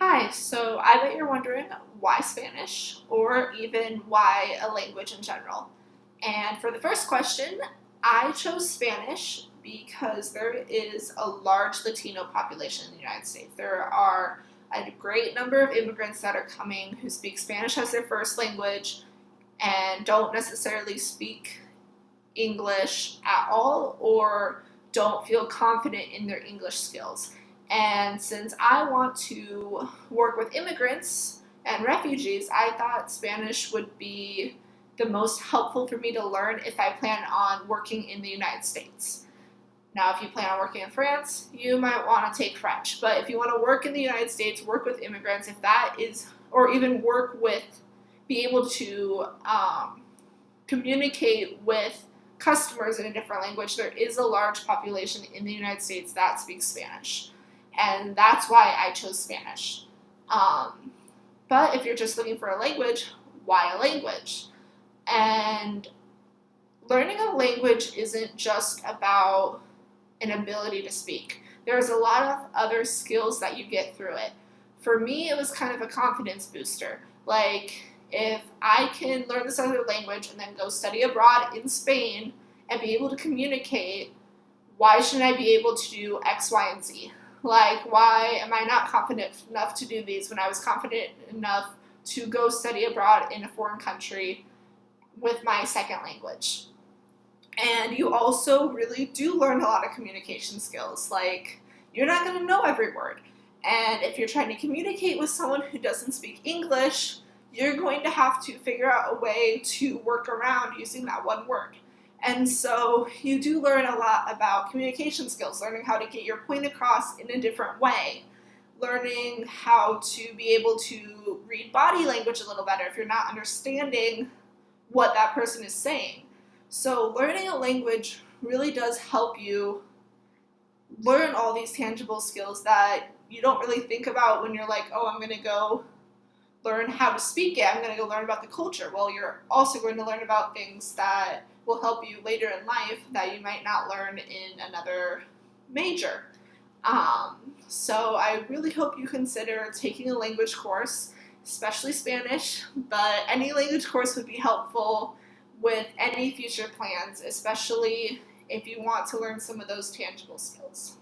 Hi, so I bet you're wondering why Spanish, or even why a language in general. And for the first question, I chose Spanish because there is a large Latino population in the United States. There are a great number of immigrants that are coming who speak Spanish as their first language and don't necessarily speak English at all or don't feel confident in their English skills. And since I want to work with immigrants and refugees, I thought Spanish would be the most helpful for me to learn if I plan on working in the United States. Now, if you plan on working in France, you might want to take French. But if you want to work in the United States, work with immigrants, if that is, or even work with, be able to communicate with customers in a different language, there is a large population in the United States that speaks Spanish. And that's why I chose Spanish. Um, but if you're just looking for a language, why a language? And learning a language isn't just about an ability to speak. There's a lot of other skills that you get through it. For me, it was kind of a confidence booster. Like, if I can learn this other language and then go study abroad in Spain and be able to communicate, why shouldn't I be able to do X, Y, and Z? Like, why am I not confident enough to do these when I was confident enough to go study abroad in a foreign country with my second language? And you also really do learn a lot of communication skills. Like, you're not going to know every word. And if you're trying to communicate with someone who doesn't speak English, you're going to have to figure out a way to work around using that one word. And so you do learn a lot about communication skills, learning how to get your point across in a different way, learning how to be able to read body language a little better if you're not understanding what that person is saying. So learning a language really does help you learn all these tangible skills that you don't really think about when you're like, oh, I'm going to go learn how to speak it. I'm going to go learn about the culture. Well, you're also going to learn about things that will help you later in life that you might not learn in another major. So I really hope you consider taking a language course, especially Spanish, but any language course would be helpful with any future plans, especially if you want to learn some of those tangible skills.